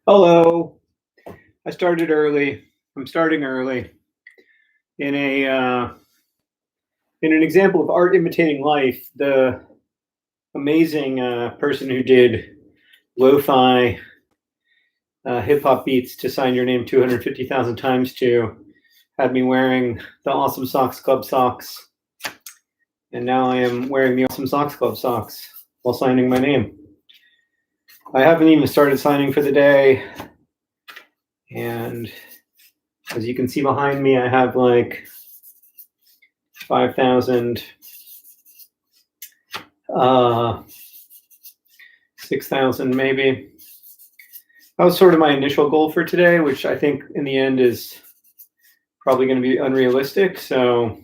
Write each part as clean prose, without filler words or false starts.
Hello. I started early. I'm starting early in a in an example of art imitating life. The amazing person who did lo-fi hip hop beats to sign your name 250,000 times to had me wearing the Awesome Socks Club socks, and now I am wearing the Awesome Socks Club socks while signing my name. I haven't even started signing for the day, and as you can see behind me, I have like 5,000, 6,000 maybe. That was sort of my initial goal for today, which I think in the end is probably going to be unrealistic. So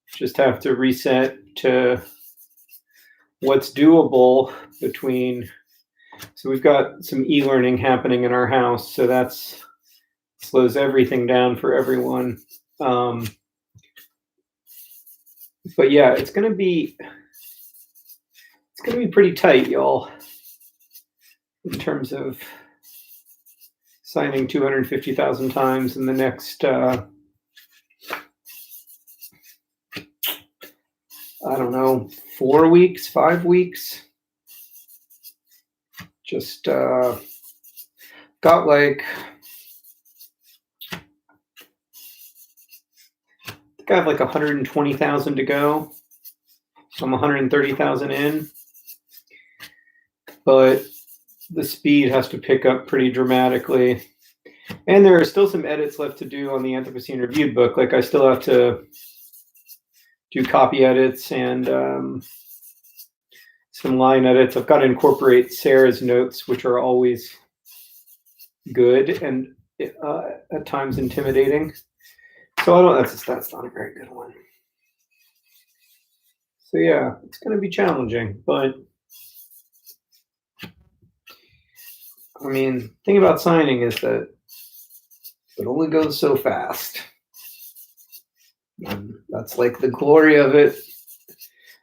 just have to reset to what's doable between. So we've got some e-learning happening in our house, so that's slows everything down for everyone. But yeah, it's gonna be pretty tight, y'all, in terms of signing 250,000 times in the next I don't know, 4 weeks, 5 weeks. Just got like, I think I have like 120,000 to go. So I'm 130,000 in, but the speed has to pick up pretty dramatically. And there are still some edits left to do on the Anthropocene Reviewed book. Like I still have to do copy edits and some line edits. I've got to incorporate Sarah's notes, which are always good and at times intimidating. So I don't. That's not a very good one. So yeah, it's going to be challenging, but I mean, the thing about signing is that it only goes so fast. And that's like the glory of it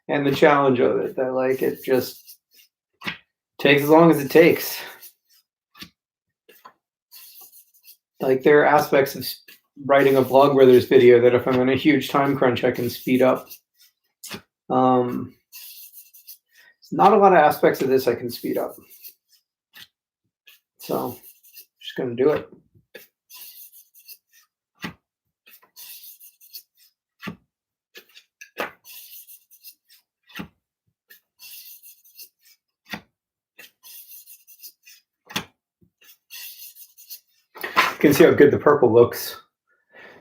and the challenge of it. That like it just takes as long as it takes. Like there are aspects of writing a Vlog Brothers video that if I'm in a huge time crunch, I can speed up. Not a lot of aspects of this I can speed up. So just gonna do it. You can see how good the purple looks.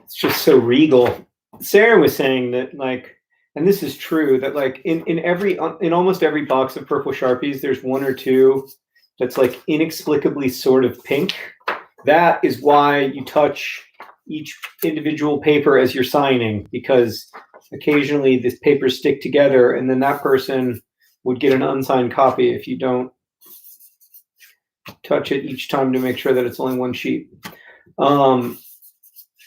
It's just so regal. Sarah was saying that like, and this is true, that like in almost every box of purple Sharpies, there's one or two that's like inexplicably sort of pink. That is why you touch each individual paper as you're signing, because occasionally these papers stick together and then that person would get an unsigned copy if you don't touch it each time to make sure that it's only one sheet.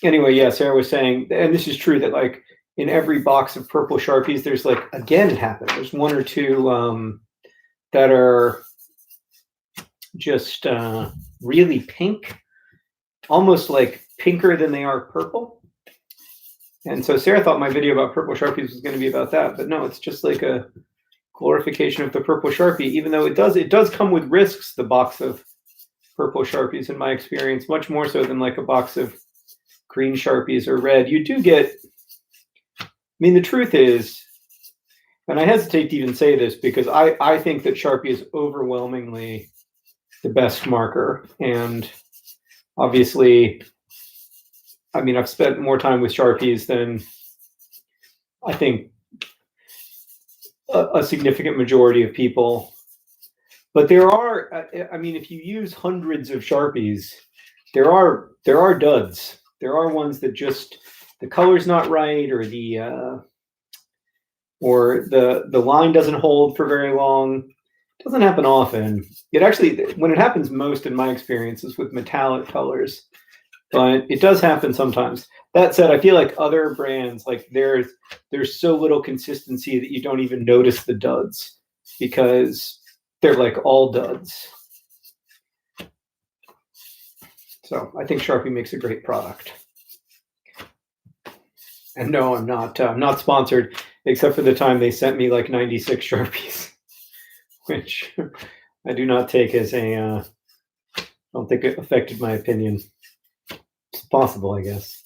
Anyway, yeah, Sarah was saying, and this is true, that like in every box of purple Sharpies, there's like, again, it happened. There's one or two that are just really pink, almost like pinker than they are purple. And so Sarah thought my video about purple Sharpies was going to be about that, but no, it's just like a glorification of the purple Sharpie, even though it does come with risks, the box of purple Sharpies, in my experience, much more so than like a box of green Sharpies or red. You do get, I mean, the truth is, and I hesitate to even say this because I think that Sharpie is overwhelmingly the best marker. And obviously, I mean, I've spent more time with Sharpies than I think a significant majority of people. But there are, I mean, if you use hundreds of Sharpies, there are duds. There are ones that just the color's not right, or the line doesn't hold for very long. It doesn't happen often. It actually, when it happens most, in my experience, is with metallic colors, but it does happen sometimes. That said, I feel like other brands, like there's so little consistency that you don't even notice the duds because they're like all duds. So I think Sharpie makes a great product. And no, I'm not sponsored, except for the time they sent me like 96 Sharpies, which I do not take as I don't think it affected my opinion. It's possible, I guess.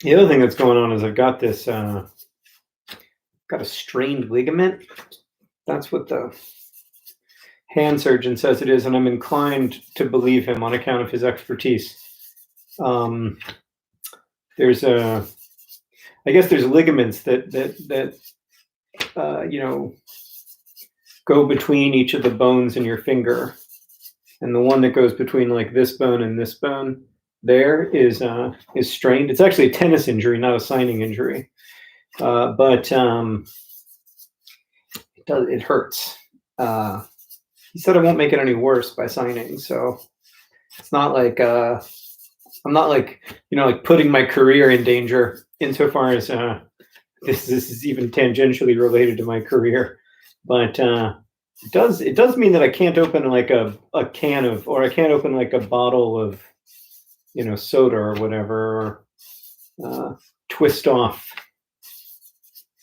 The other thing that's going on is I've got this, got a strained ligament. That's what the hand surgeon says it is, and I'm inclined to believe him on account of his expertise. There's I guess there's ligaments that go between each of the bones in your finger, and the one that goes between like this bone and this bone there is strained. It's actually a tennis injury, not a signing injury, but it hurts. He said I won't make it any worse by signing, so it's not like I'm not like like putting my career in danger insofar as this is even tangentially related to my career, but it does mean that I can't open like a can of, or I can't open like a bottle of soda or whatever, or twist off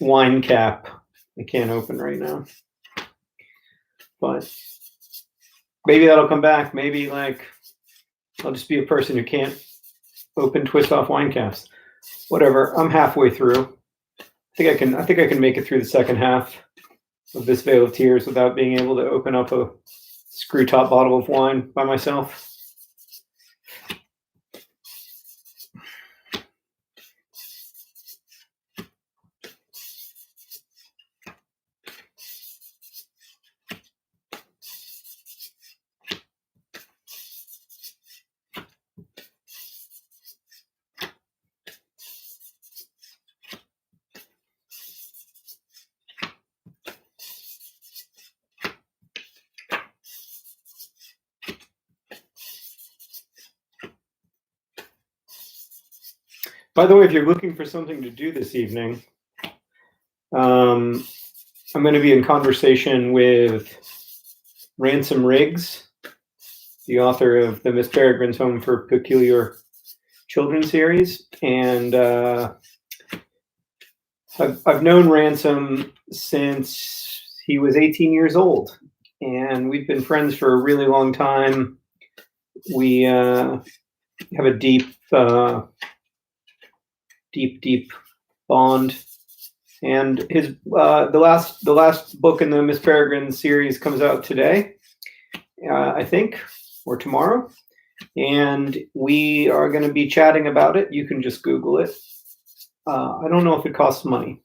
wine cap. I can't open right now, but maybe that'll come back. Maybe like I'll just be a person who can't open twist off wine caps. Whatever. I'm halfway through. I think I can make it through the second half of this Vale of Tears without being able to open up a screw top bottle of wine by myself. By the way, if you're looking for something to do this evening, I'm going to be in conversation with Ransom Riggs, the author of the Miss Peregrine's Home for Peculiar Children series. And I've known Ransom since he was 18 years old. And we've been friends for a really long time. We have a deep bond, and his the last book in the Miss Peregrine series comes out today, I think, or tomorrow, and we are going to be chatting about it. You can just Google it. I don't know if it costs money.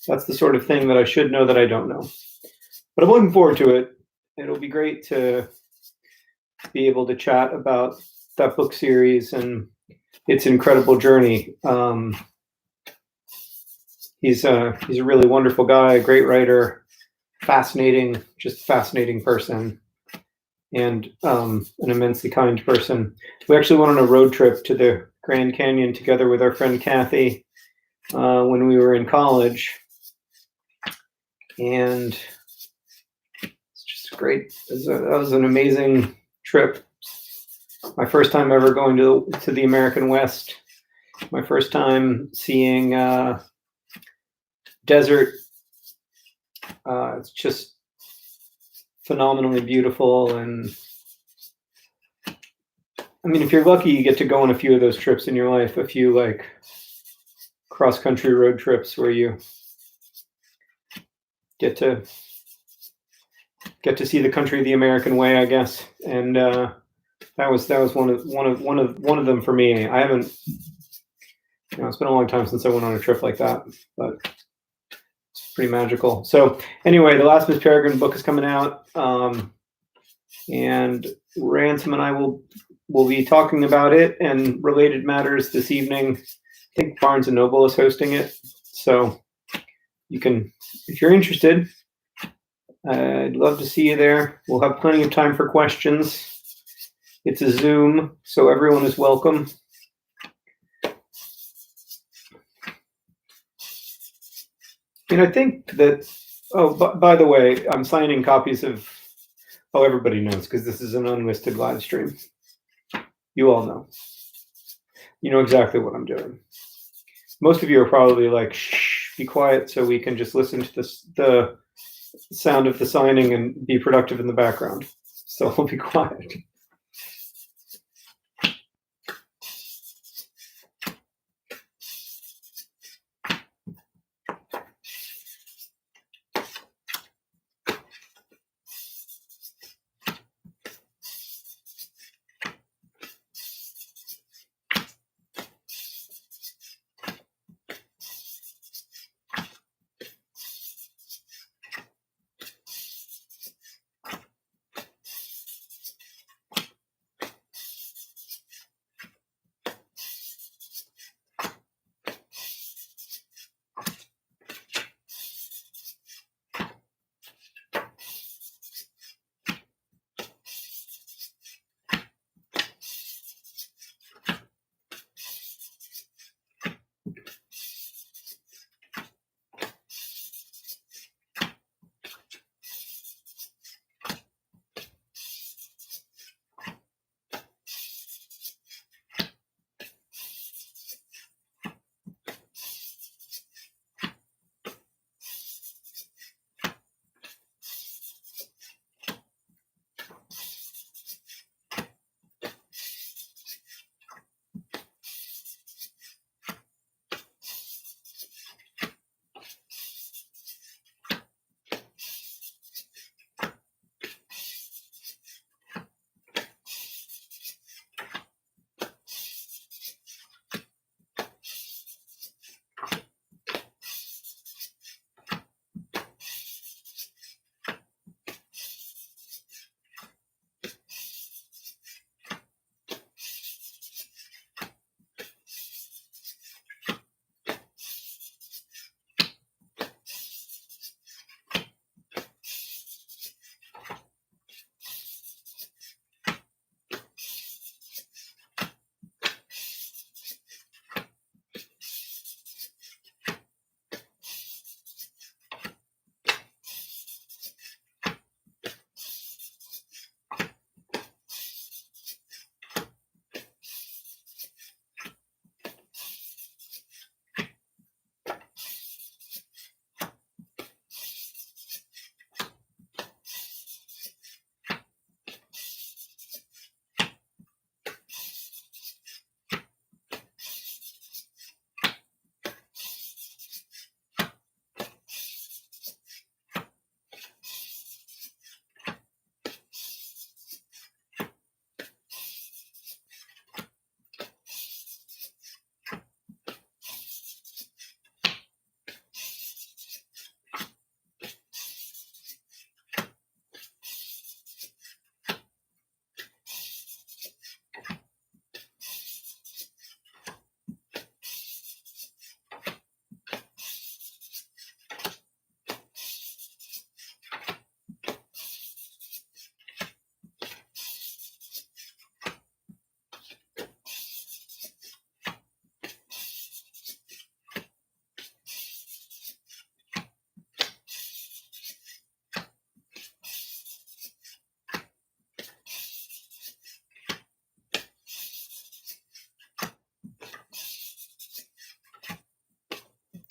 That's the sort of thing that I should know that I don't know, but I'm looking forward to it. It'll be great to be able to chat about that book series and its incredible journey. He's a really wonderful guy, a great writer, fascinating person, and an immensely kind person. We actually went on a road trip to the Grand Canyon together with our friend Kathy when we were in college, and it's just great. That was an amazing trip. My first time ever going to the American West. My first time seeing desert. It's just phenomenally beautiful. And I mean, if you're lucky, you get to go on a few of those trips in your life, a few like cross-country road trips where you get to see the country the American way, I guess. And that was one of them for me. I haven't, it's been a long time since I went on a trip like that, but it's pretty magical. So anyway, the last Miss Peregrine book is coming out, and Ransom and I will we'll be talking about it and related matters this evening. I think Barnes & Noble is hosting it. So you can, if you're interested, I'd love to see you there. We'll have plenty of time for questions. It's a Zoom, so everyone is welcome. And I think that, by the way, I'm signing copies of, everybody knows because this is an unlisted live stream. You all know. You know exactly what I'm doing. Most of you are probably like, shh, be quiet so we can just listen to the sound of the signing and be productive in the background. So I'll be quiet.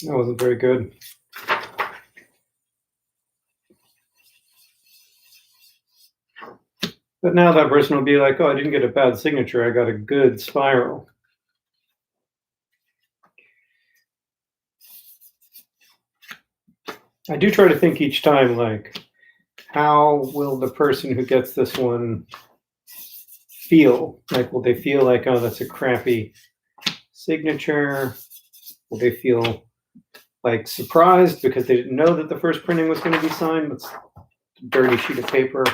That wasn't very good. But now that person will be like, oh, I didn't get a bad signature. I got a good spiral. I do try to think each time, like, how will the person who gets this one feel? Like, will they feel like, oh, that's a crappy signature? Will they feel like surprised because they didn't know that the first printing was going to be signed? That's a dirty sheet of paper.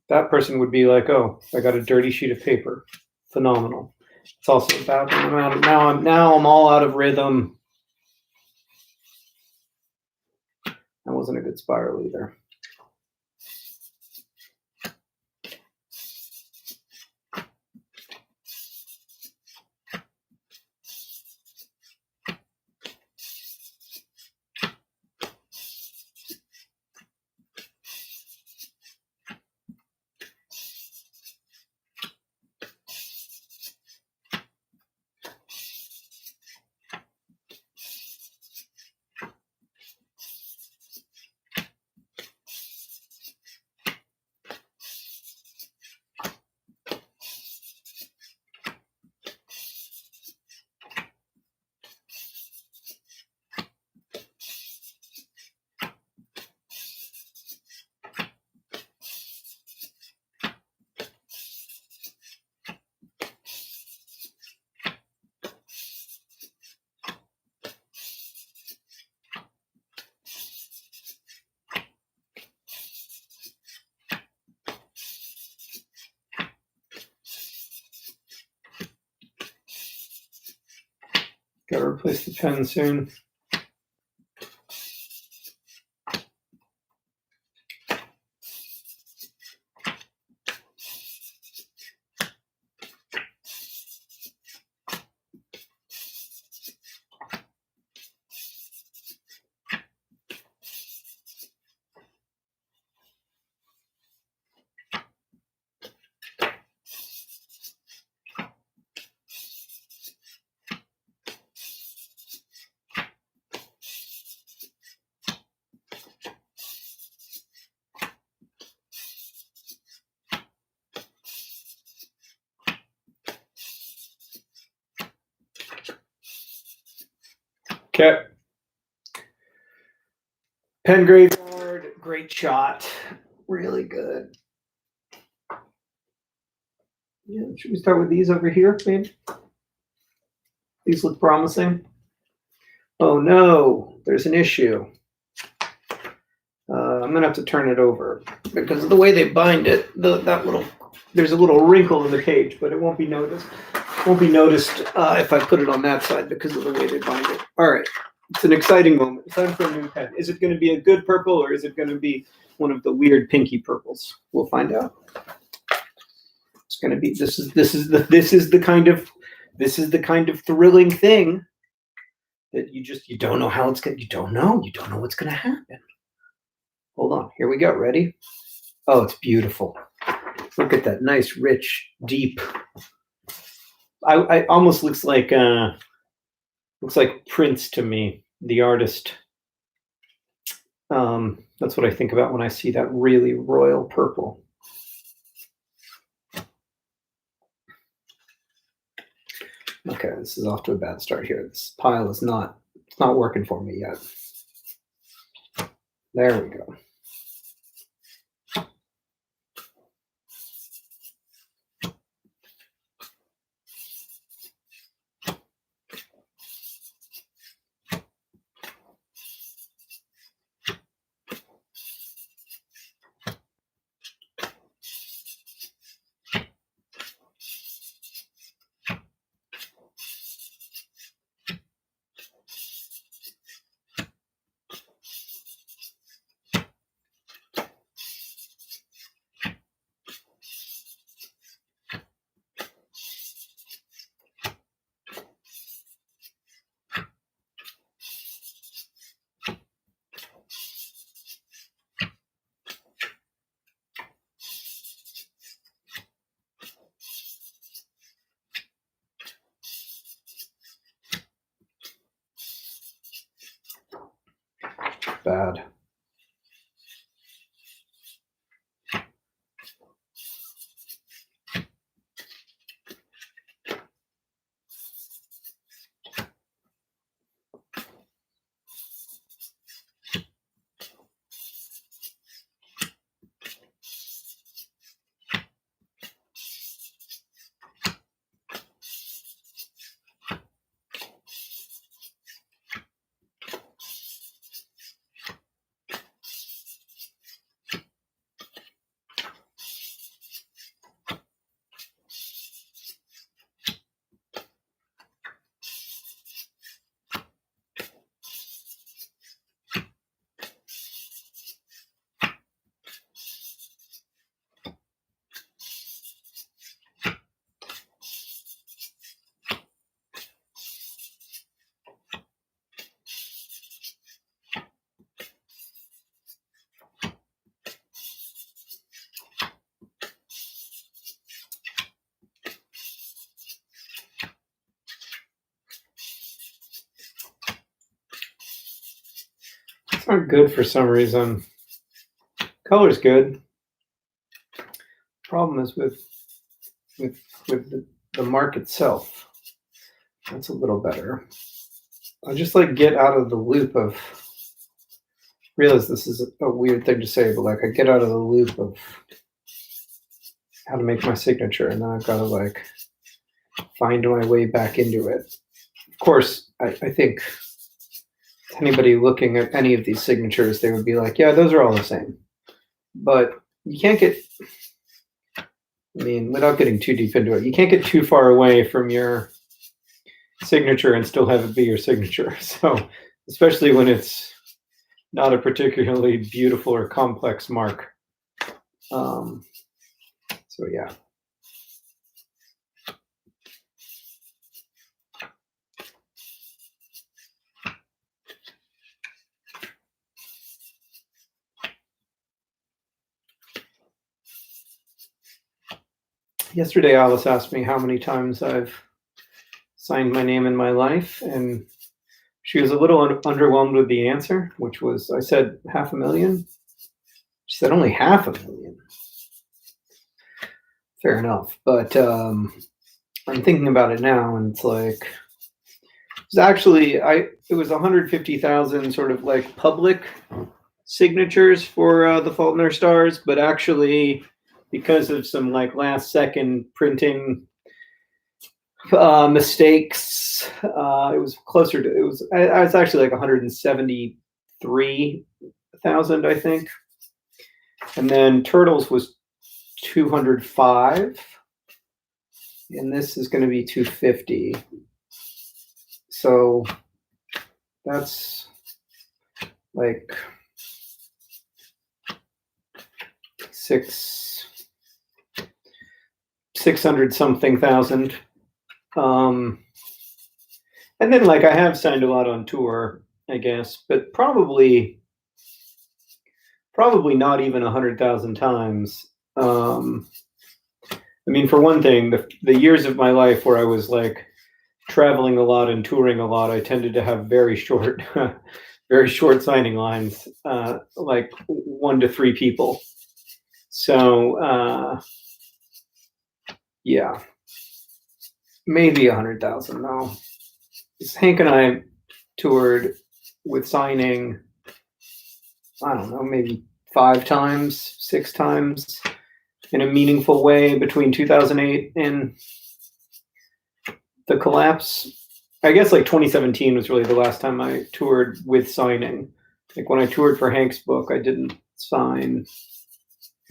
That person would be like, "Oh, I got a dirty sheet of paper. Phenomenal." It's also about now I'm all out of rhythm. That wasn't a good spiral either. Gotta replace the pen soon. Okay. Pen graveyard, great shot. Really good. Yeah, should we start with these over here, maybe? These look promising. Oh no, there's an issue. I'm gonna have to turn it over because of the way they bind it. There's a little wrinkle in the page, but it won't be noticed. Won't be noticed if I put it on that side because of the way they bind it. All right, it's an exciting moment. It's time for a new pen. Is it going to be a good purple or is it going to be one of the weird pinky purples? We'll find out. It's going to be this is the kind of thrilling thing that you don't know how it's going. You don't know what's going to happen. Hold on, here we go. Ready? Oh, it's beautiful. Look at that nice, rich, deep. I almost looks like Prince to me, the artist. That's what I think about when I see that really royal purple. Okay, this is off to a bad start here. This pile is not working for me yet. There we go. Bad. aren't good for some reason. Color's good. Problem is with the mark itself. That's a little better. I just like get out of the loop of, realize this is a weird thing to say, but like I get out of the loop of how to make my signature, and then I've got to like find my way back into it. Of course, I think anybody looking at any of these signatures, they would be like, yeah, those are all the same. But you can't get, I mean, without getting too deep into it, you can't get too far away from your signature and still have it be your signature. So, especially when it's not a particularly beautiful or complex mark. So yeah. Yesterday, Alice asked me how many times I've signed my name in my life, and she was a little underwhelmed with the answer, which was, I said 500,000. She said only 500,000. Fair enough, but I'm thinking about it now, and it's like it's actually it was 150,000 sort of like public signatures for The Fault in Our Stars, but actually because of some like last second printing mistakes, it was closer to, it was actually like 173,000, I think. And then Turtles was 205, and this is going to be 250. So that's like 600 something thousand. And then like I have signed a lot on tour, I guess, but probably not even 100,000 times. I mean, for one thing, the years of my life where I was like traveling a lot and touring a lot, I tended to have very short signing lines, like 1 to 3 people. So yeah, maybe 100,000 though. Hank and I toured with signing, I don't know, maybe 5 times, 6 times in a meaningful way between 2008 and the collapse. I guess like 2017 was really the last time I toured with signing. Like when I toured for Hank's book, I didn't sign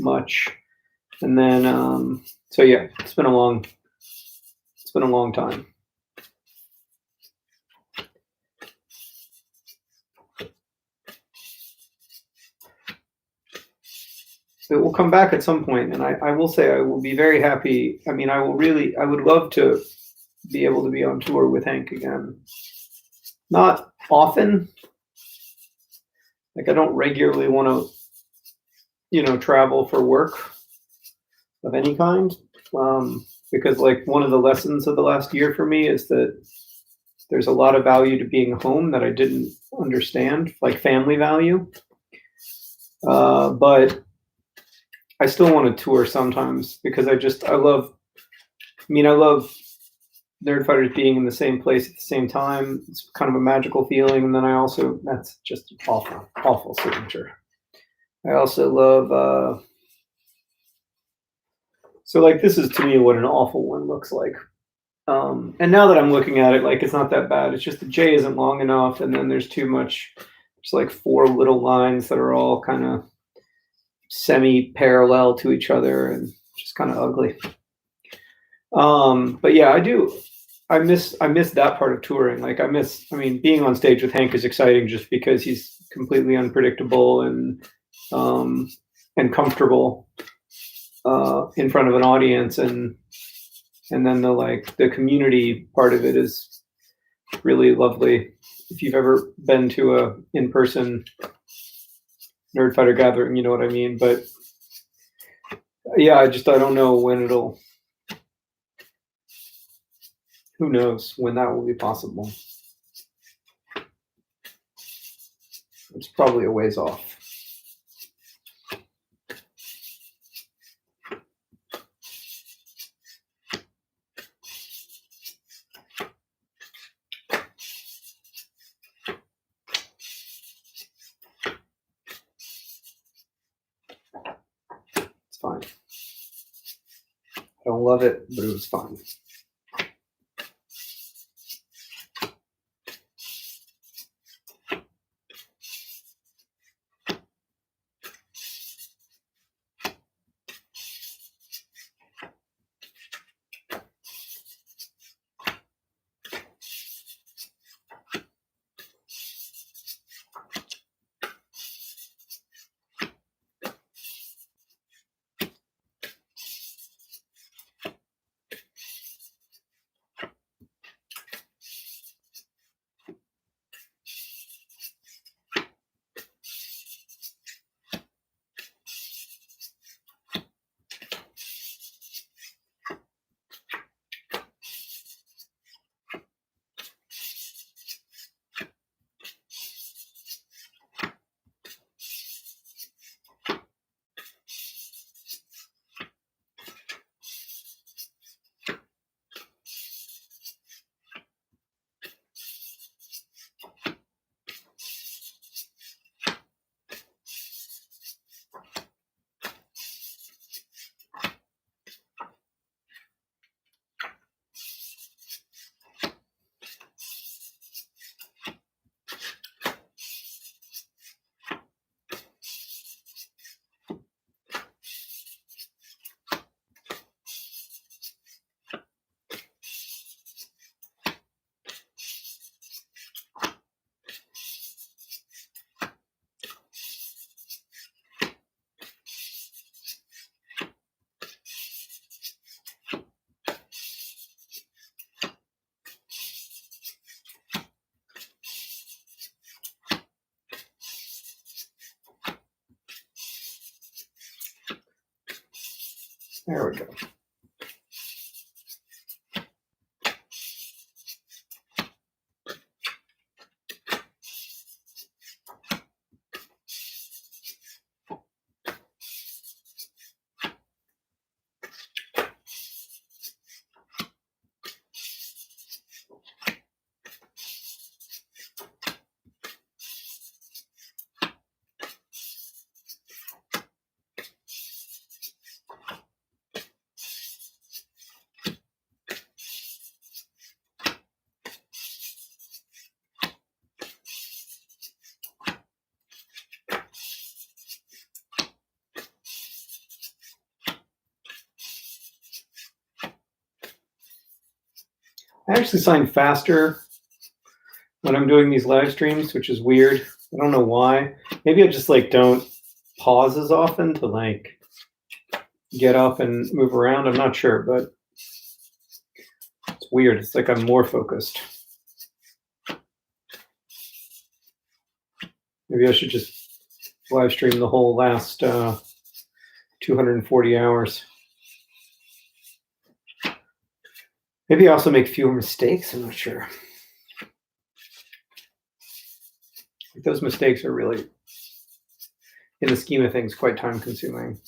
much. And then, so yeah, it's been a long time. It will come back at some point, and I will say I will be very happy. I mean, I would love to be able to be on tour with Hank again. Not often. Like I don't regularly want to, travel for work of any kind. Because like one of the lessons of the last year for me is that there's a lot of value to being home that I didn't understand, like family value. But I still want to tour sometimes because I love Nerdfighters being in the same place at the same time. It's kind of a magical feeling. And then that's just an awful signature. I also love, so like this is to me what an awful one looks like. And now that I'm looking at it, like it's not that bad. It's just the J isn't long enough, and then there's too much. There's like 4 little lines that are all kind of semi-parallel to each other and just kind of ugly. But yeah, I miss that part of touring. Like being on stage with Hank is exciting just because he's completely unpredictable and comfortable in front of an audience, and then the community part of it is really lovely. If you've ever been to a in-person Nerdfighter gathering, you know what I mean. But yeah, I don't know when who knows when that will be possible. It's probably a ways off. It's fine. I don't love it, but it was fine. There we go. I actually sign faster when I'm doing these live streams, which is weird. I don't know why. Maybe I just like don't pause as often to like get up and move around. I'm not sure, but it's weird. It's like I'm more focused. Maybe I should just live stream the whole last 240 hours. Maybe I also make fewer mistakes. I'm not sure. Those mistakes are really, in the scheme of things, quite time consuming.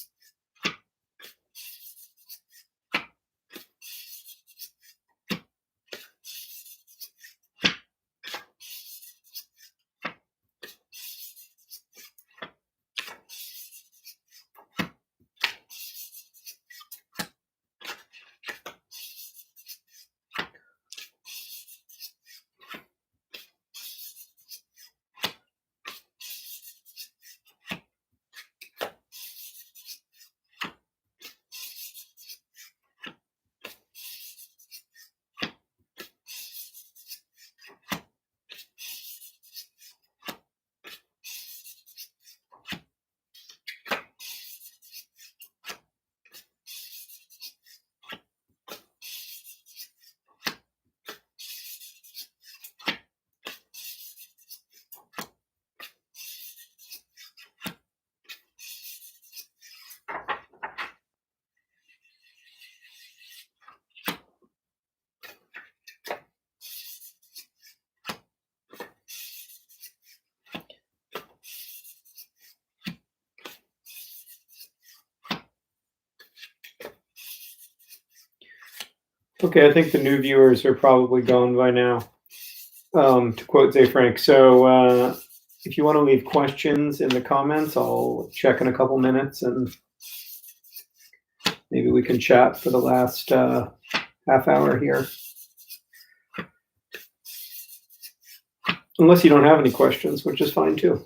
Okay, I think the new viewers are probably gone by now, to quote Zay Frank. So if you want to leave questions in the comments, I'll check in a couple minutes and maybe we can chat for the last half hour here. Unless you don't have any questions, which is fine too.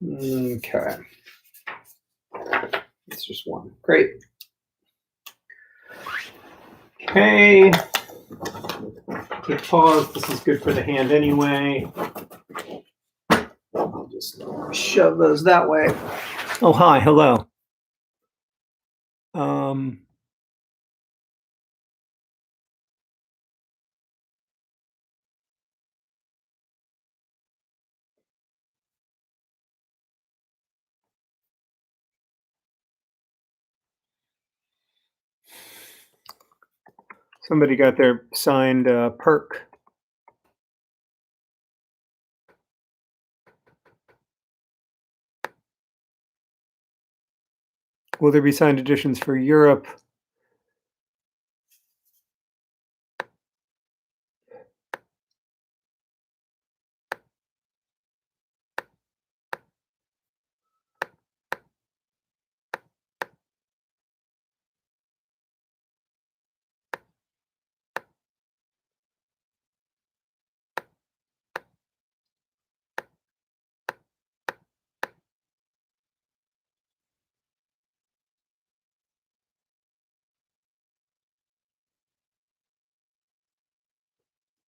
Okay. It's just one. Great. Okay. Hit pause. This is good for the hand anyway. I'll just shove those that way. Oh, hi. Hello. Somebody got their signed perk. Will there be signed editions for Europe?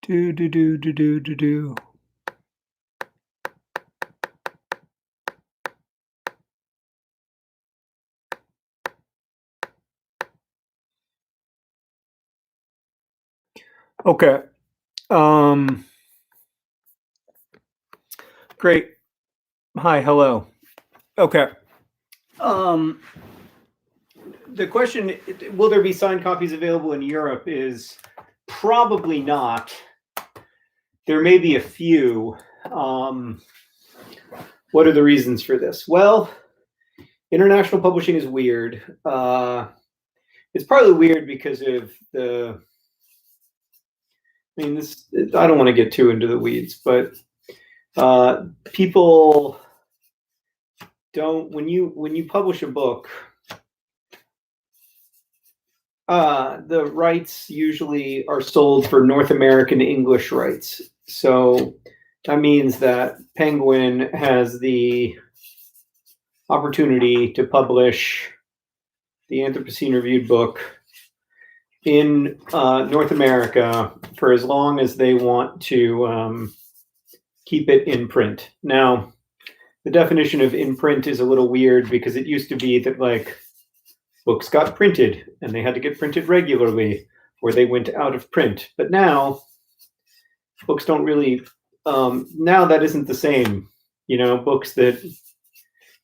Do. Okay. Great. Hi, hello. Okay. The question, will there be signed copies available in Europe, is probably not. There may be a few. What are the reasons for this? Well, international publishing is weird. It's partly weird because of the, I mean, this, I don't want to get too into the weeds, but people don't, when you publish a book, the rights usually are sold for North American English rights. So that means that Penguin has the opportunity to publish the Anthropocene Reviewed book in North America for as long as they want to keep it in print. Now, the definition of in print is a little weird because it used to be that like books got printed and they had to get printed regularly or they went out of print. But now books don't really, now that isn't the same. You know, books that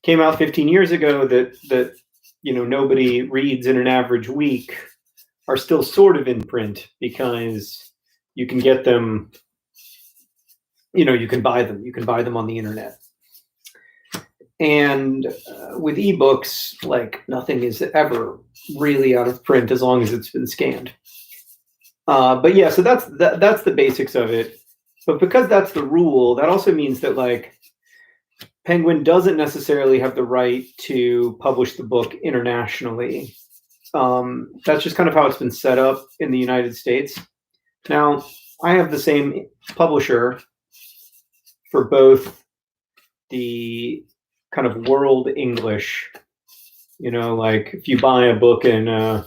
came out 15 years ago that you know, nobody reads in an average week are still sort of in print because you can get them, you know, you can buy them on the internet. And with ebooks, like nothing is ever really out of print as long as it's been scanned. But yeah, so that's the basics of it. But because that's the rule, that also means that like Penguin doesn't necessarily have the right to publish the book internationally. That's just kind of how it's been set up in the United States. Now, I have the same publisher for both the kind of world English, you know, like if you buy a book in an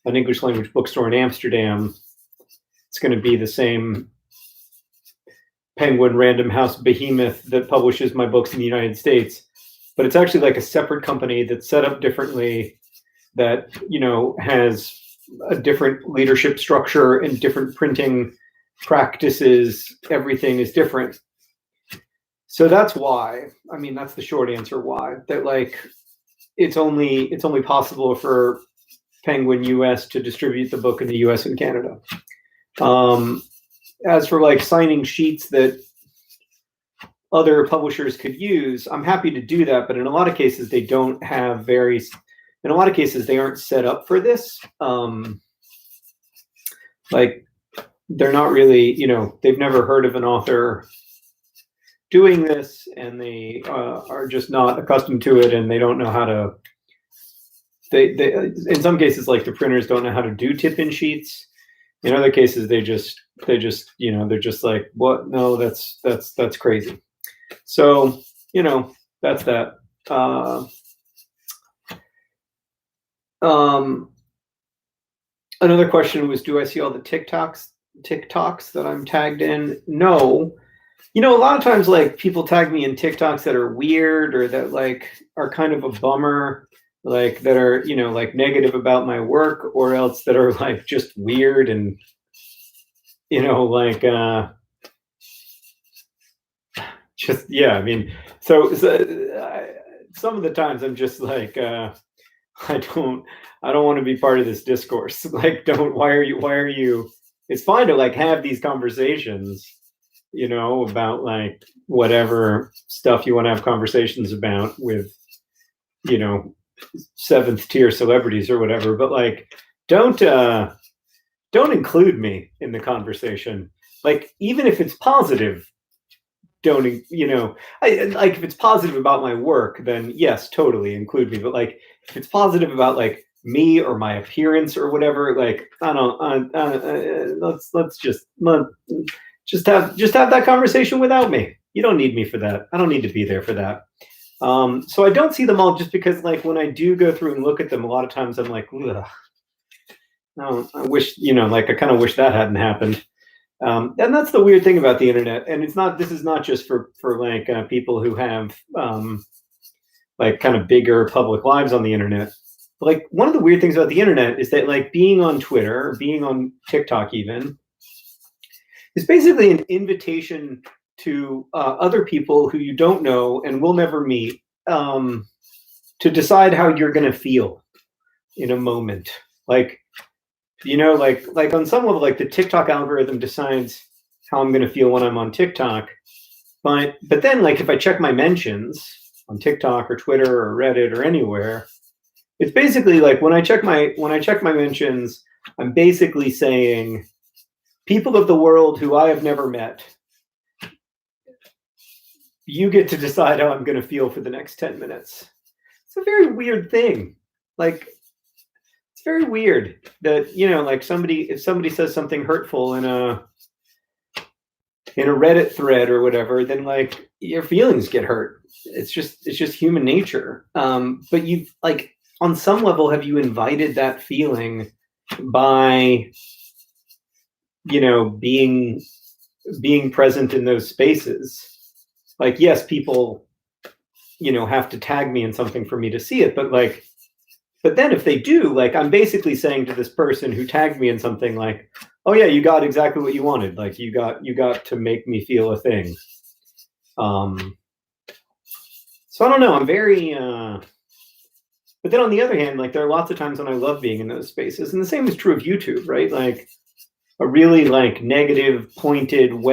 English language bookstore in Amsterdam, it's going to be the same Penguin Random House behemoth that publishes my books in the United States. But it's actually like a separate company that's set up differently, that, you know, has a different leadership structure and different printing practices. Everything is different. So that's why, I mean, that's the short answer why, that like it's only possible for Penguin US to distribute the book in the US and Canada. As for like signing sheets that other publishers could use, I'm happy to do that, but in a lot of cases they don't have in a lot of cases they aren't set up for this. Like they're not really, you know, they've never heard of an author doing this, and they are just not accustomed to it, and they don't know how to. They in some cases, like the printers don't know how to do tip-in sheets. In other cases, they just you know, they're just like, what? No, that's crazy. So you know, that's that. Another question was, do I see all the TikToks that I'm tagged in? No. You know, a lot of times, like, people tag me in TikToks that are weird or that, like, are kind of a bummer, like, that are, you know, like, negative about my work, or else that are, like, just weird and, you know, like, just, yeah, I mean, so some of the times I'm just like, I don't want to be part of this discourse. Like, why are you, it's fine to, like, have these conversations, you know, about like whatever stuff you want to have conversations about with, you know, 7th tier celebrities or whatever, but like don't include me in the conversation. Like, even if it's positive, don't, you know, like if it's positive about my work, then yes, totally include me. But like if it's positive about like me or my appearance or whatever, like let's just have that conversation without me. You don't need me for that. I don't need to be there for that. So I don't see them all, just because like when I do go through and look at them, a lot of times I'm like, ugh. Oh, I wish, you know, like I kind of wish that hadn't happened. And that's the weird thing about the internet. And this is not just for like people who have like kind of bigger public lives on the internet. But like one of the weird things about the internet is that like being on Twitter or being on TikTok even, it's basically an invitation to other people who you don't know and will never meet, to decide how you're going to feel in a moment. Like, you know, like on some level, like the TikTok algorithm decides how I'm going to feel when I'm on TikTok. But then, like, if I check my mentions on TikTok or Twitter or Reddit or anywhere, it's basically like when I check my mentions, I'm basically saying, people of the world who I have never met, you get to decide how I'm going to feel for the next 10 minutes. It's a very weird thing. Like, it's very weird that, you know, like if somebody says something hurtful in a Reddit thread or whatever, then like your feelings get hurt. It's just human nature. But you like, on some level, have you invited that feeling by, being present in those spaces? Like, yes, people, have to tag me in something for me to see it, but then if they do, like, I'm basically saying to this person who tagged me in something like, oh yeah, you got exactly what you wanted. Like, you got to make me feel a thing. So I don't know. I'm very, but then on the other hand, like, there are lots of times when I love being in those spaces, and the same is true of YouTube, right? Like, a really like negative, pointed, like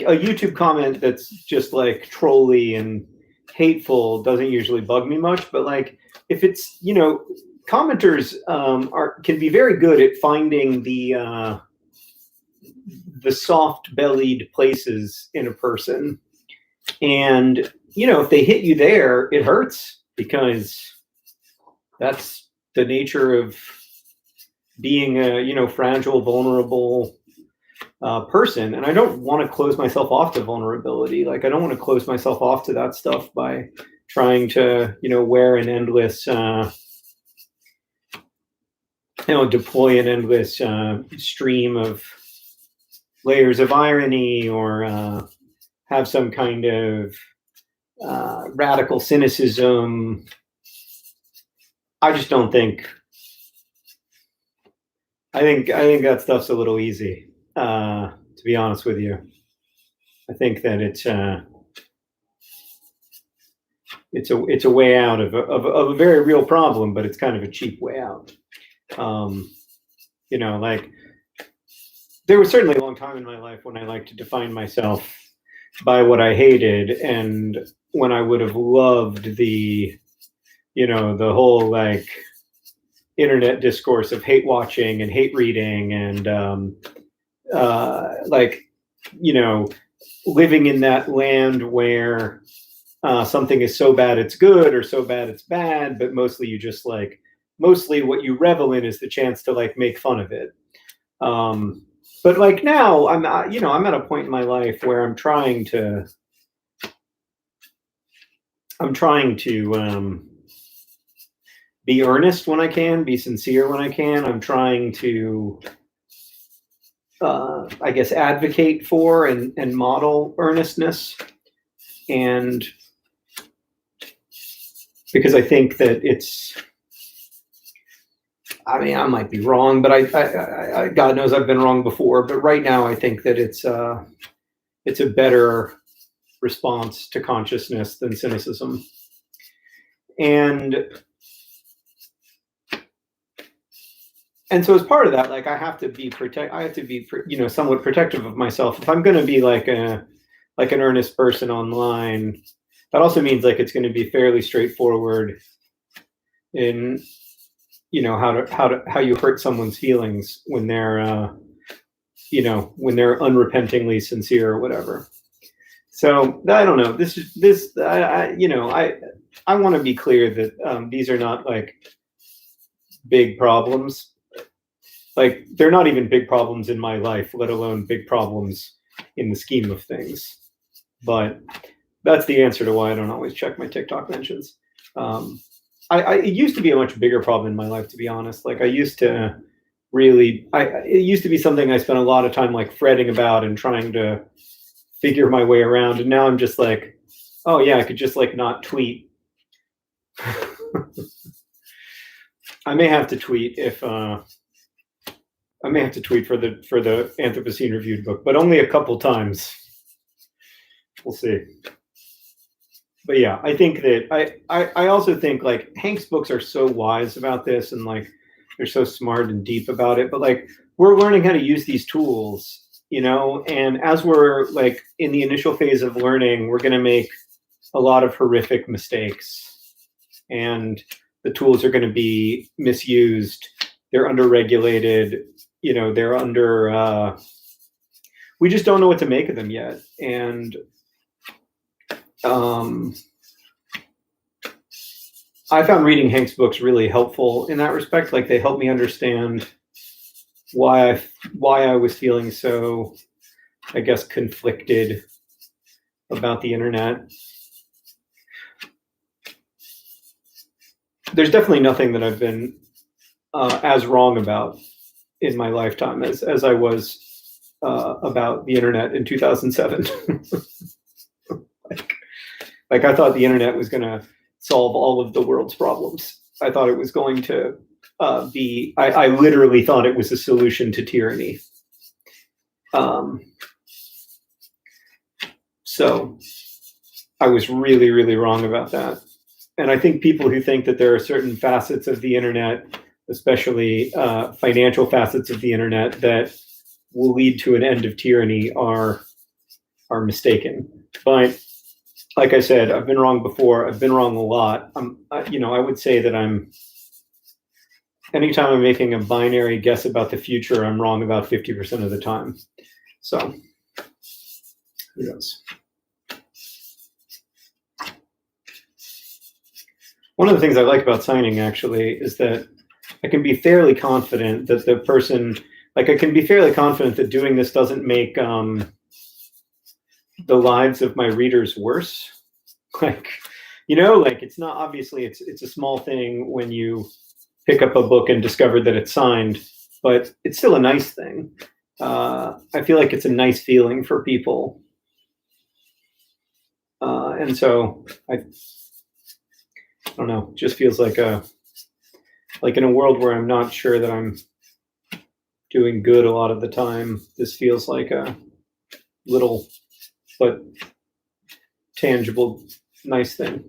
a YouTube comment that's just like trolly and hateful doesn't usually bug me much. But like, if it's, commenters can be very good at finding the soft-bellied places in a person, and if they hit you there, it hurts, because that's the nature of being a fragile, vulnerable person. And I don't want to close myself off to vulnerability. Like, I don't want to close myself off to that stuff by trying to wear an endless deploy an endless stream of layers of irony, or have some kind of radical cynicism. I just don't think. I think that stuff's a little easy, to be honest with you. I think that it's a way out of a very real problem, but it's kind of a cheap way out. Like, there was certainly a long time in my life when I liked to define myself by what I hated, and when I would have loved the whole like internet discourse of hate watching and hate reading, and living in that land where something is so bad it's good, or so bad it's bad, but mostly what you revel in is the chance to like make fun of it. But like, now I'm at a point in my life where I'm trying to be earnest when I can, be sincere when I can. I'm trying to, I guess, advocate for and model earnestness. And because I think that I might be wrong, but I God knows I've been wrong before. But right now, I think that it's a better response to consciousness than cynicism. And so as part of that, like, I have to be somewhat protective of myself. If I'm going to be like an earnest person online, that also means like it's going to be fairly straightforward in how you hurt someone's feelings when they're when they're unrepentingly sincere or whatever. So I don't know. I want to be clear that these are not like big problems. Like, they're not even big problems in my life, let alone big problems in the scheme of things. But that's the answer to why I don't always check my TikTok mentions. It used to be a much bigger problem in my life, to be honest. Like, it used to be something I spent a lot of time like fretting about and trying to figure my way around. And now I'm just like, oh yeah, I could just like not tweet. I may have to tweet for the Anthropocene Reviewed book, but only a couple times. We'll see. But yeah, I think that I also think like Hank's books are so wise about this, and like they're so smart and deep about it. But like, we're learning how to use these tools, and as we're like in the initial phase of learning, we're going to make a lot of horrific mistakes, and the tools are going to be misused. They're underregulated. They're under. We just don't know what to make of them yet, and I found reading Hank's books really helpful in that respect. Like, they helped me understand why I was feeling so, I guess, conflicted about the internet. there's definitely nothing that I've been as wrong about in my lifetime as I was about the internet in 2007. like I thought the internet was going to solve all of the world's problems. I thought it was going to I literally thought it was a solution to tyranny. So I was really, really wrong about that. And I think people who think that there are certain facets of the internet, especially financial facets of the internet, that will lead to an end of tyranny are mistaken. But like I said, I've been wrong before. I've been wrong a lot. I would say that anytime I'm making a binary guess about the future, I'm wrong about 50% of the time. So who knows? One of the things I like about signing actually is that I can be fairly confident that the person, I can be fairly confident that doing this doesn't make the lives of my readers worse. It's not, obviously it's a small thing when you pick up a book and discover that it's signed, but it's still a nice thing. I feel like it's a nice feeling for people. And so I don't know, it just feels like in a world where I'm not sure that I'm doing good a lot of the time, this feels like a little but tangible, nice thing.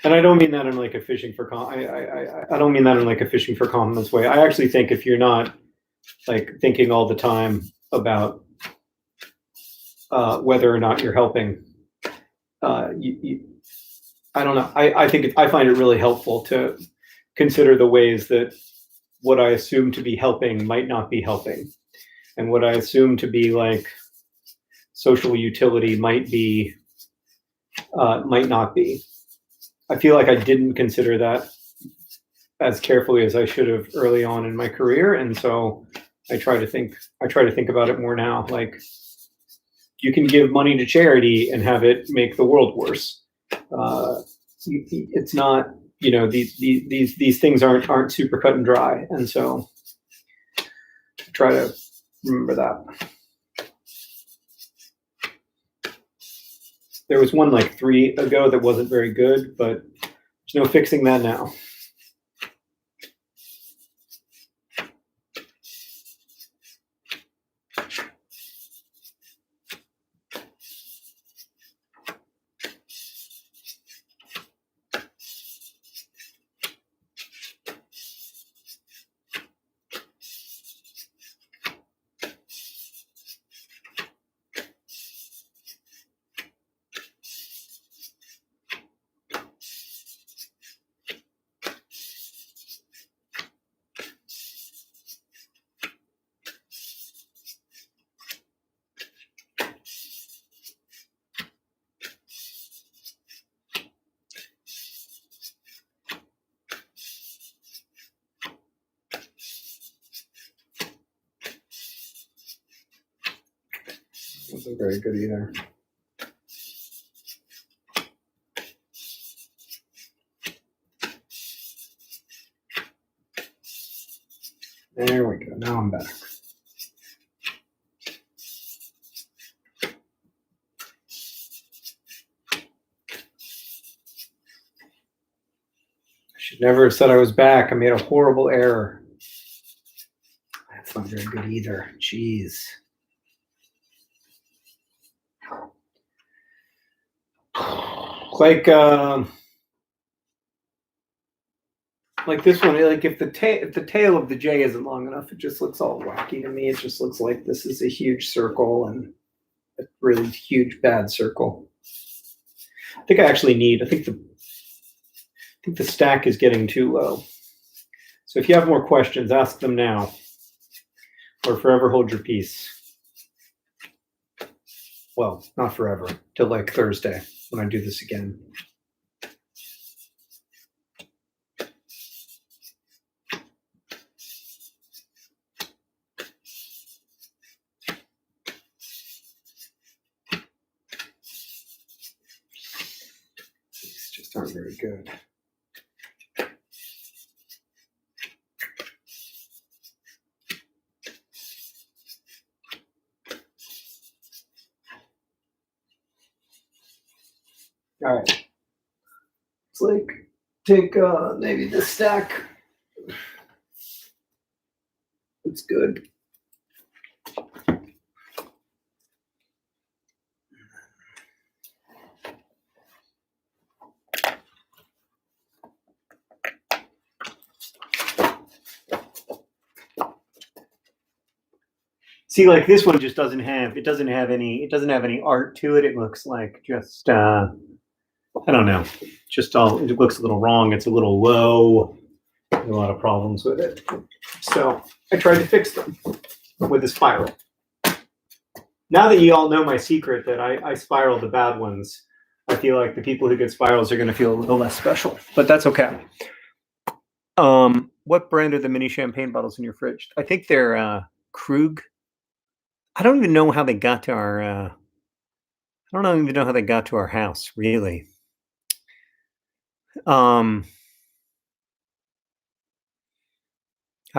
And I don't mean that in like a fishing for I don't mean that in like a fishing for compliments way. I actually think if you're not like thinking all the time about whether or not you're helping, I don't know. I find it really helpful to consider the ways that what I assume to be helping might not be helping, and what I assume to be like social utility might not be. I feel like I didn't consider that as carefully as I should have early on in my career, and so I try to think about it more now. Like, you can give money to charity and have it make the world worse. It's not, these things aren't super cut and dry, and so try to remember that. There was one like 3 ago that wasn't very good, but there's no fixing that now. Wasn't very good either. There we go. Now I'm back. I should never have said I was back. I made a horrible error. That's not very good either. Jeez. Like this one, like if the tail of the J isn't long enough, it just looks all wacky to me. It just looks like this is a huge circle and a really huge bad circle. I think the stack is getting too low. So if you have more questions, ask them now, or forever hold your peace. Well, not forever, till like Thursday when I do this again. not very good. All right. It's like, take maybe this stack. It's good. See, like this one just doesn't have any art to it. It looks like just I don't know, just all, it looks a little wrong. It's a little low. A lot of problems with it. So I tried to fix them with a spiral. Now that you all know my secret that I spiral the bad ones, I feel like the people who get spirals are going to feel a little less special, but that's okay. What brand are the mini champagne bottles in your fridge? I think they're Krug. I don't even know how they got to our. I don't even know how they got to our house, really. How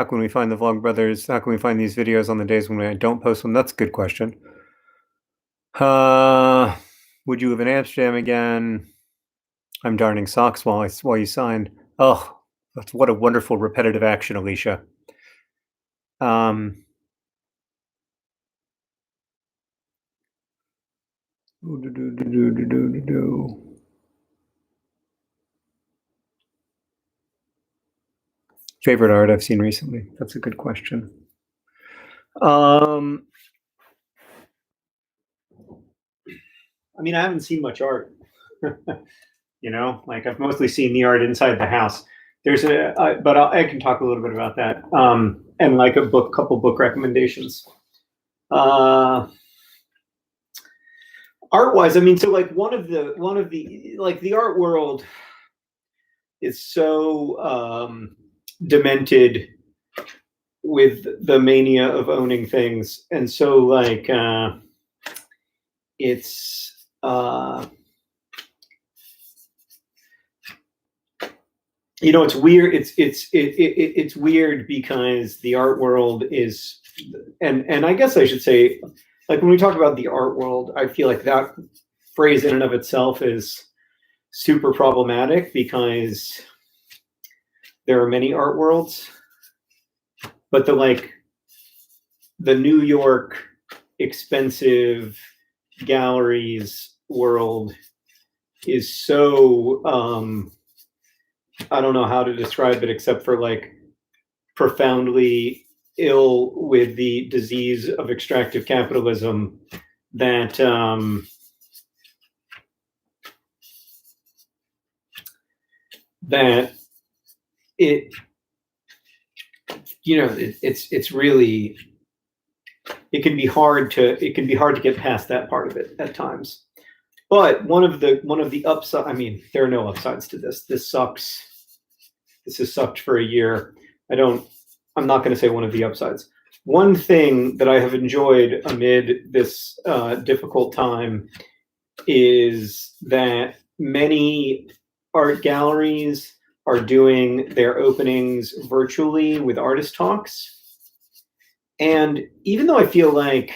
can we find the Vlogbrothers? How can we find these videos on the days when I don't post them? That's a good question. Would you live in Amsterdam again? I'm darning socks while you sign. Oh, that's what a wonderful repetitive action, Alicia. Favorite art I've seen recently? That's a good question. I mean, I haven't seen much art. You know, like I've mostly seen the art inside the house. There's but I can talk a little bit about that. And like a couple book recommendations. Art-wise, I mean, so like one of the like the art world is so demented with the mania of owning things, and so like it's you know, it's weird. It's weird because the art world is, and I guess I should say, like when we talk about the art world, I feel like that phrase in and of itself is super problematic because there are many art worlds, but the New York expensive galleries world is so I don't know how to describe it except for like profoundly ill with the disease of extractive capitalism that that it, you know, it's really, it can be hard to get past that part of it at times. But one of the upside, I mean, there are no upsides to this. This sucks. This has sucked for a year. I'm not going to say one of the upsides. One thing that I have enjoyed amid this difficult time is that many art galleries are doing their openings virtually with artist talks. And even though I feel like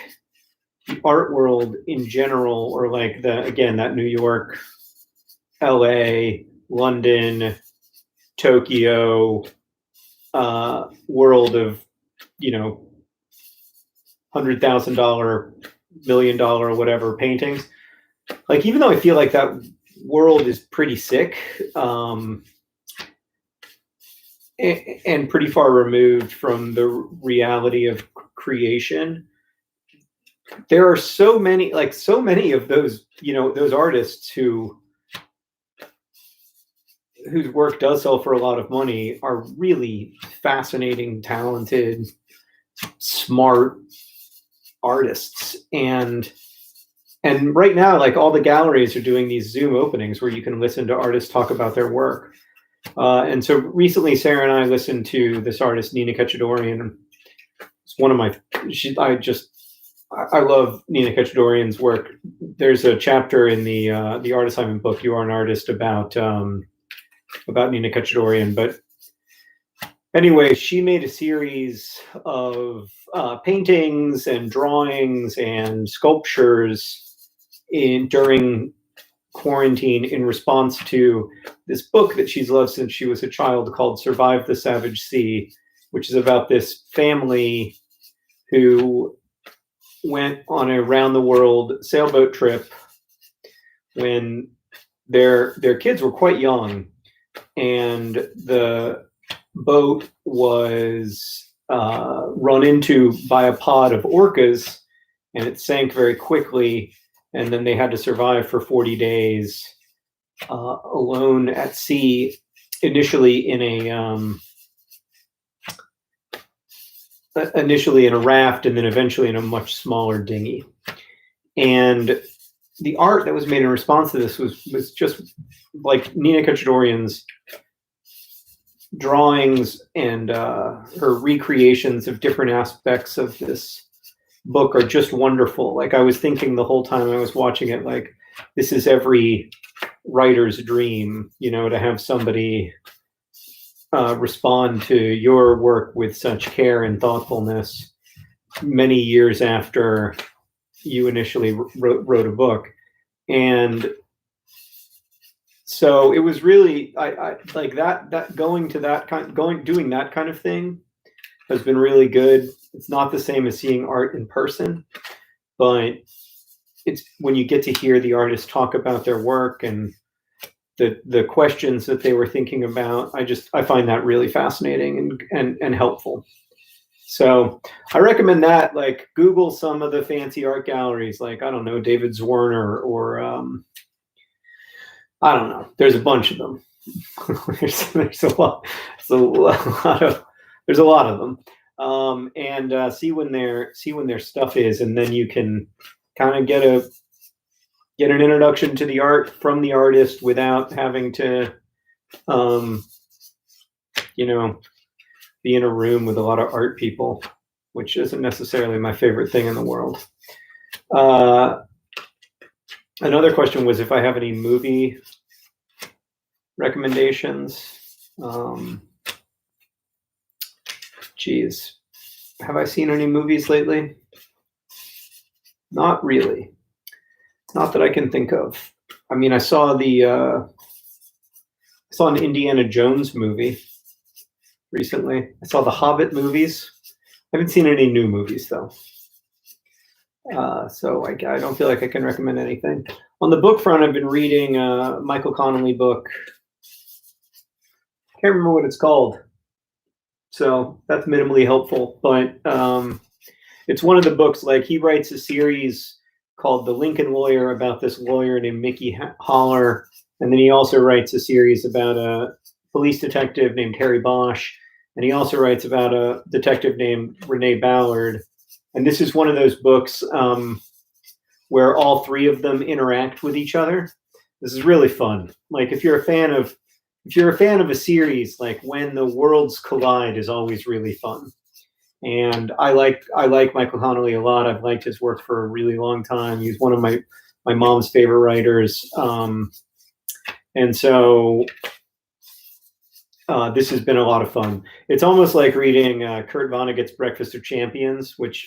the art world in general, or like that New York, LA, London, Tokyo world of, you know, $100,000, $1 million, whatever paintings, like even though I feel like that world is pretty sick and pretty far removed from the reality of creation, there are so many of those, you know, those artists whose work does sell for a lot of money are really fascinating, talented, smart artists. And right now, like all the galleries are doing these Zoom openings where you can listen to artists talk about their work. And so recently, Sarah and I listened to this artist, Nina Kachadorian. It's one of my, I love Nina Kachadorian's work. There's a chapter in the Art Assignment book, You Are an Artist, about Nina Kachadorian. But anyway, she made a series of paintings and drawings and sculptures during quarantine in response to this book that she's loved since she was a child called Survive the Savage Sea, which is about this family who went on a round the world sailboat trip when their kids were quite young, and the boat was run into by a pod of orcas, and it sank very quickly, and then they had to survive for 40 days alone at sea, initially in a raft, and then eventually in a much smaller dinghy. And the art that was made in response to this was just like Nina Kachadorian's drawings and her recreations of different aspects of this book are just wonderful. Like, I was thinking the whole time I was watching it, like, this is every writer's dream, to have somebody respond to your work with such care and thoughtfulness many years after you initially wrote a book. And so it was really, I like that doing that kind of thing has been really good. It's not the same as seeing art in person, but it's when you get to hear the artists talk about their work and the questions that they were thinking about, I find that really fascinating and helpful. So I recommend that. Like, Google some of the fancy art galleries, like, I don't know, David Zwirner, or I don't know. There's a bunch of them. there's a lot. There's a lot of them. And see when their stuff is, and then you can kind of get an introduction to the art from the artist without having to, be in a room with a lot of art people, which isn't necessarily my favorite thing in the world. Another question was if I have any movie recommendations. Geez, have I seen any movies lately? Not really. Not that I can think of. I mean, I saw an Indiana Jones movie recently. I saw the Hobbit movies. I haven't seen any new movies though. So I don't feel like I can recommend anything. On the book front, I've been reading a Michael Connelly book. I can't remember what it's called. So that's minimally helpful, but it's one of the books, like, he writes a series called The Lincoln Lawyer about this lawyer named Mickey Holler. And then he also writes a series about a police detective named Harry Bosch. And he also writes about a detective named Renee Ballard. And this is one of those books where all three of them interact with each other. This is really fun. Like, if you're a fan of a series, like, when the worlds collide is always really fun. And I like Michael Connelly a lot. I've liked his work for a really long time. He's one of my mom's favorite writers. And so this has been a lot of fun. It's almost like reading Kurt Vonnegut's Breakfast of Champions, which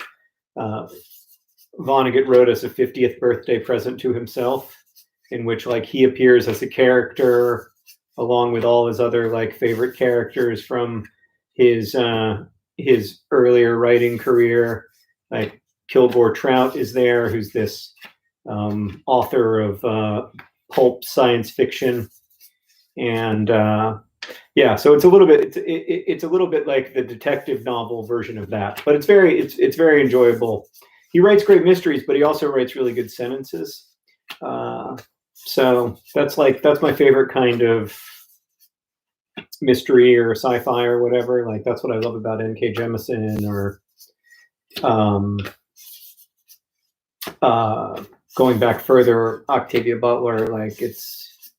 Vonnegut wrote as a 50th birthday present to himself, in which, like, he appears as a character along with all his other, like, favorite characters from his earlier writing career. Like, Kilgore Trout is there, who's this author of pulp science fiction, and so it's a little bit like the detective novel version of that, but it's very enjoyable. He writes great mysteries, but he also writes really good sentences. So that's my favorite kind of mystery or sci-fi or whatever. Like, that's what I love about N.K. Jemisin, or going back further, Octavia Butler. Like, it's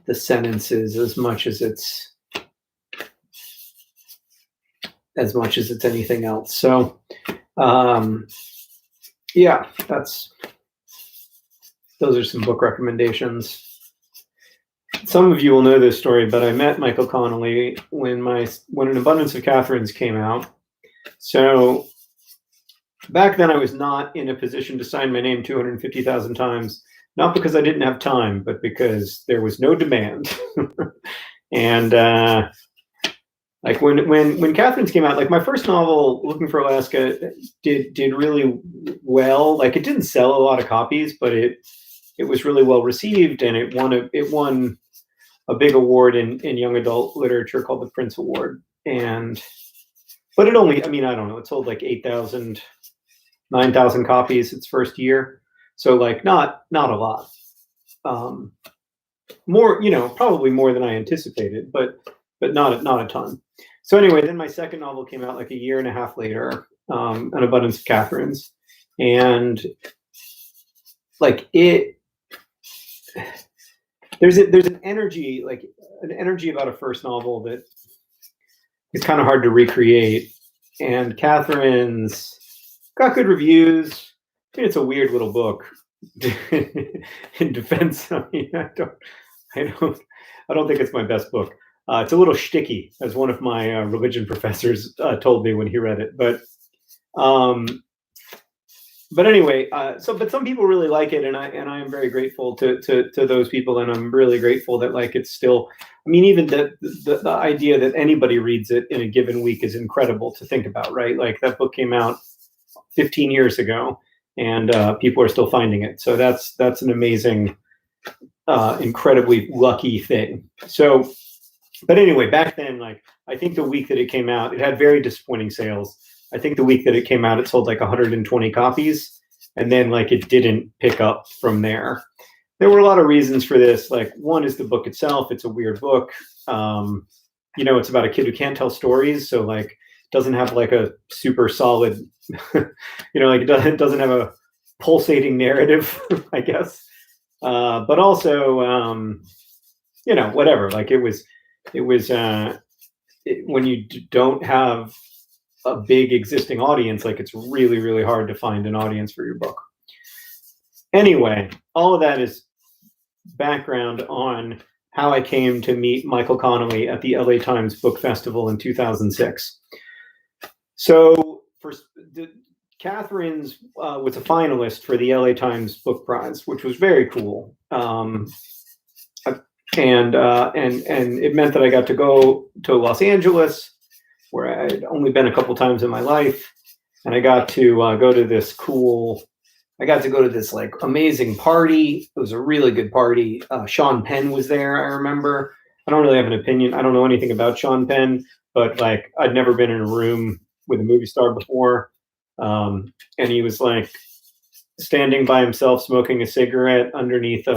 the sentences as much as it's anything else. So yeah, those are some book recommendations. Some of you will know this story, but I met Michael Connelly when An Abundance of Catherines came out. So back then I was not in a position to sign my name 250,000 times, not because I didn't have time, but because there was no demand. And like when Catherine's came out, like my first novel, Looking for Alaska, did really well. Like it didn't sell a lot of copies, but it was really well received, and it won a big award in young adult literature called the Prince Award. But it only, I mean, I don't know, it sold like 8,000, 9,000 copies its first year. So like not a lot. More, probably more than I anticipated, but not a ton. So anyway, then my second novel came out like a year and a half later, An Abundance of Catherines. And like there's an energy about a first novel that is kind of hard to recreate. And Catherine's got good reviews. It's a weird little book. In defense, I mean, I don't think it's my best book. It's a little shticky, as one of my religion professors told me when he read it. But anyway, but some people really like it, and I am very grateful to those people, and I'm really grateful that like it's still. I mean, even the idea that anybody reads it in a given week is incredible to think about, right? Like that book came out 15 years ago, and people are still finding it. So that's an amazing, incredibly lucky thing. So, but anyway, back then, like I think the week that it came out, it had very disappointing sales. I think the week that it came out, it sold like 120 copies, and then like it didn't pick up from there. There were a lot of reasons for this. Like one is the book itself. It's a weird book. It's about a kid who can't tell stories. So like doesn't have like a super solid, like it doesn't have a pulsating narrative, I guess. But also, whatever, like it was when you don't have a big existing audience, like it's really, really hard to find an audience for your book. Anyway, all of that is background on how I came to meet Michael Connelly at the LA Times Book Festival in 2006. So Catherine's was a finalist for the LA Times Book Prize, which was very cool. And it meant that I got to go to Los Angeles, where I'd only been a couple times in my life, and I got to go to this like amazing party. It was a really good party. Sean Penn was there, I remember. I don't really have an opinion. I don't know anything about Sean Penn, but like I'd never been in a room with a movie star before. And he was like standing by himself, smoking a cigarette underneath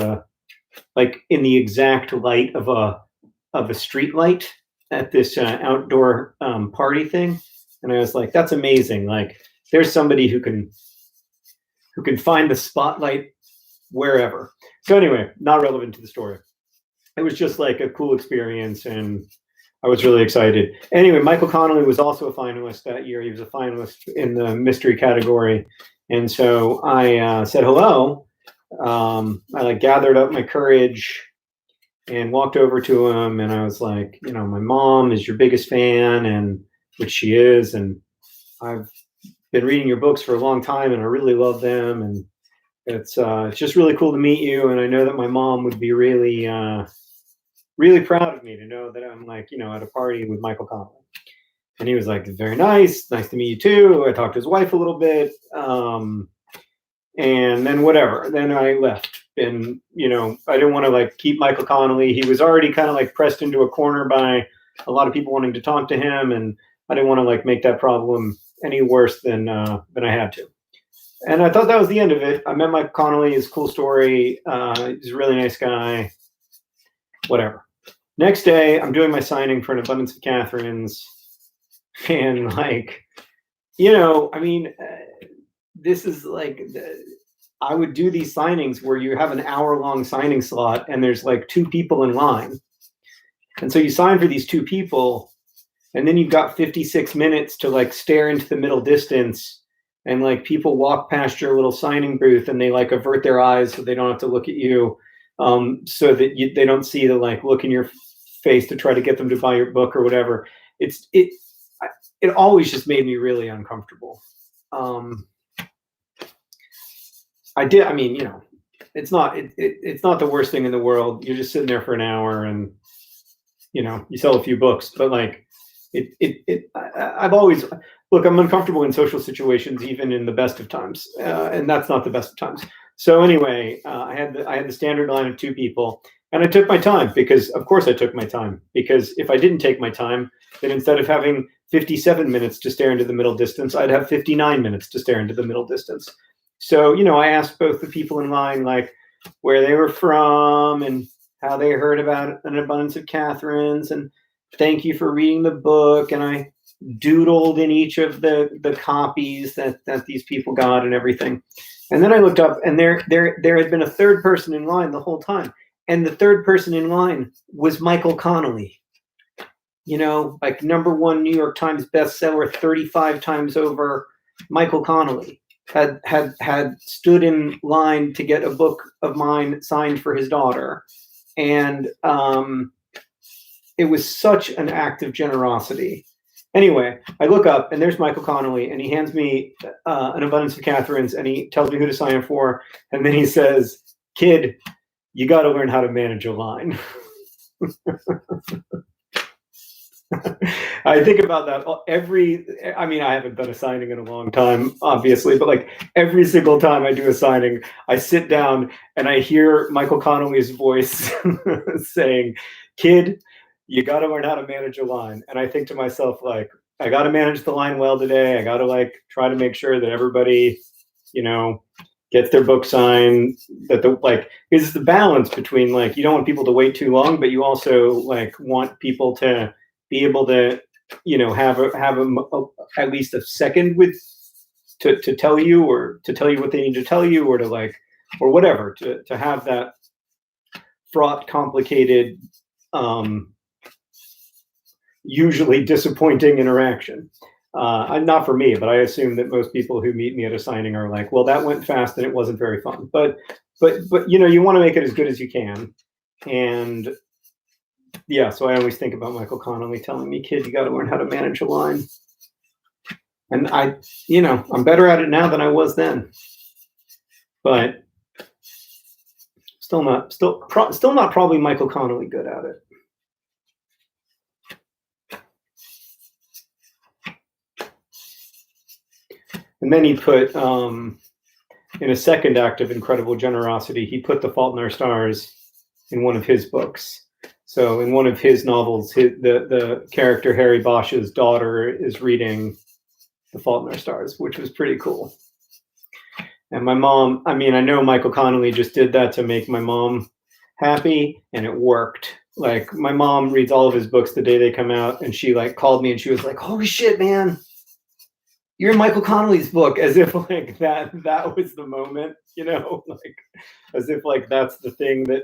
like in the exact light of a street light at this outdoor party thing. And I was like, that's amazing. Like there's somebody who can find the spotlight wherever. So anyway, not relevant to the story. It was just like a cool experience, and I was really excited. Anyway, Michael Connelly was also a finalist that year. He was a finalist in the mystery category. And so I said hello. I like gathered up my courage and walked over to him, and I was like, my mom is your biggest fan, and which she is, and I've been reading your books for a long time, and I really love them, and it's just really cool to meet you, and I know that my mom would be really really proud of me to know that I'm like at a party with Michael Connelly. And he was like, very nice to meet you too. I talked to his wife a little bit, and then whatever, then I left. And I didn't want to like keep Michael Connelly. He was already kind of like pressed into a corner by a lot of people wanting to talk to him, and I didn't want to like make that problem any worse than I had to. And I thought that was the end of it. I met Michael Connelly. It's a cool story. He's a really nice guy. Whatever. Next day, I'm doing my signing for An Abundance of Catherines, and like, this is like, I would do these signings where you have an hour-long signing slot, and there's like 2 people in line, and so you sign for these 2 people, and then you've got 56 minutes to like stare into the middle distance and like people walk past your little signing booth and they like avert their eyes so they don't have to look at you, so that they don't see the like look in your face to try to get them to buy your book or whatever. It always just made me really uncomfortable. I mean, you know, it's not the worst thing in the world. You're just sitting there for an hour and, you know, you sell a few books, but like I've always, look, I'm uncomfortable in social situations, even in the best of times. And that's not the best of times. So anyway, I had the standard line of 2 people, and I took my time because, of course, I took my time, because if I didn't take my time, then instead of having 57 minutes to stare into the middle distance, I'd have 59 minutes to stare into the middle distance. So, you know, I asked both the people in line, like, where they were from and how they heard about An Abundance of Catherine's, and thank you for reading the book. And I doodled in each of the copies that these people got and everything. And then I looked up, and there had been a third person in line the whole time. And the third person in line was Michael Connelly. You know, like #1 New York Times bestseller 35 times over. Michael Connelly had stood in line to get a book of mine signed for his daughter. And it was such an act of generosity. Anyway, I look up, and there's Michael Connelly, and he hands me An Abundance of Catherine's, and he tells me who to sign it for. And then he says, "Kid, you got to learn how to manage a line." I think about that I mean, I haven't done a signing in a long time, obviously, but like every single time I do a signing, I sit down and I hear Michael Connelly's voice saying, "Kid, you got to learn how to manage a line." And I think to myself, like, I got to manage the line well today. I got to like try to make sure that everybody, you know, gets their book signed, that it's the balance between like, you don't want people to wait too long, but you also like want people to be able to, you know, have at least a second to tell you, or to tell you what they need to tell you, or to like, or whatever, to have that fraught, complicated, usually disappointing interaction. Not for me, but I assume that most people who meet me at a signing are like, well, that went fast and it wasn't very fun. But you know, you want to make it as good as you can. And yeah, so I always think about Michael Connelly telling me, "Kid, you got to learn how to manage a line." And you know, I'm better at it now than I was then. But still not probably Michael Connelly good at it. And then he put, in a second act of incredible generosity, he put The Fault in Our Stars in one of his books. So in one of his novels, the character Harry Bosch's daughter is reading The Fault in Our Stars, which was pretty cool. And my mom, I mean, I know Michael Connelly just did that to make my mom happy, and it worked. Like, my mom reads all of his books the day they come out, and she like called me and she was like, "Holy shit, man, you're in Michael Connelly's book," as if like that was the moment, you know, like as if like that's the thing that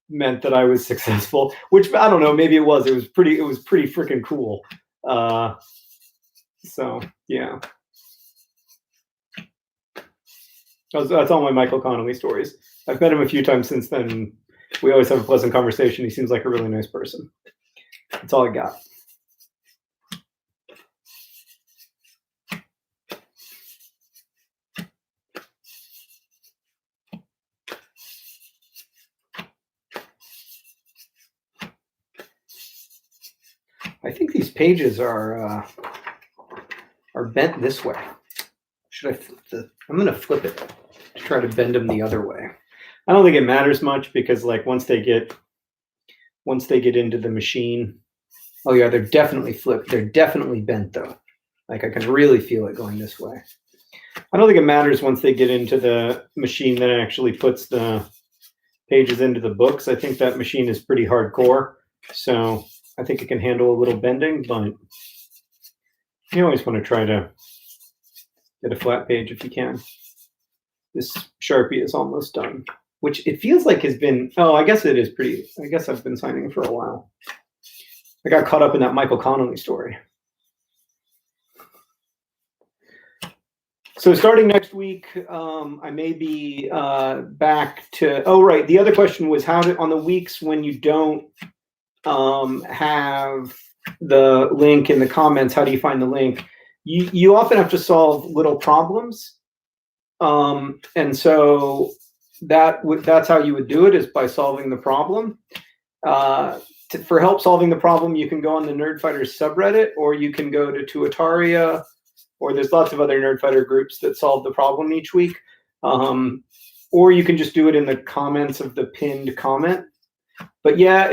meant that I was successful, which I don't know, maybe it was pretty freaking cool. So yeah, that's all my Michael Connelly stories. I've met him a few times since then. We always have a pleasant conversation. He seems like a really nice person. That's all I got. I think these pages are bent this way. Should I flip I'm going to flip it to try to bend them the other way. I don't think it matters much, because like once they get into the machine, oh yeah, they're definitely flipped. They're definitely bent though. Like I can really feel it going this way. I don't think it matters once they get into the machine that actually puts the pages into the books. I think that machine is pretty hardcore. So I think it can handle a little bending, but you always want to try to get a flat page if you can. This Sharpie is almost done, which it feels like has been, I guess it is pretty, I guess I've been signing for a while. I got caught up in that Michael Connelly story. So starting next week, I may be back to. Oh, right. The other question was how to on the weeks when you don't have the link in the comments. How do you find the link? You often have to solve little problems, and so that's how you would do it, is by solving the problem. For help solving the problem, you can go on the Nerdfighters subreddit, or you can go to Tuataria, or there's lots of other Nerdfighter groups that solve the problem each week. Or you can just do it in the comments of the pinned comment. But yeah,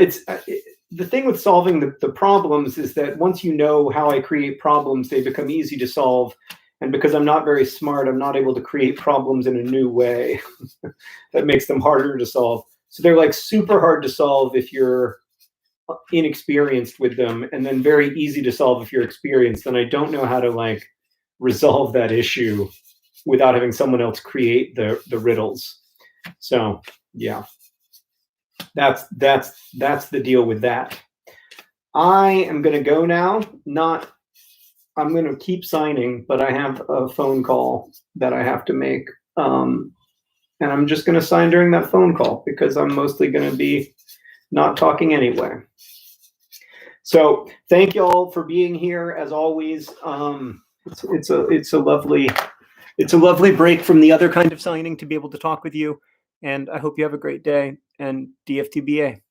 the thing with solving the problems is that once you know how I create problems, they become easy to solve. And because I'm not very smart, I'm not able to create problems in a new way. That makes them harder to solve. So they're like super hard to solve if you're inexperienced with them, and then very easy to solve if you're experienced. And I don't know how to like resolve that issue without having someone else create the riddles. So yeah, that's the deal with that. I am going to go now. I'm going to keep signing, but I have a phone call that I have to make. And I'm just going to sign during that phone call because I'm mostly going to be not talking anyway. So thank you all for being here as always. It's a lovely break from the other kind of signing to be able to talk with you. And I hope you have a great day, and DFTBA.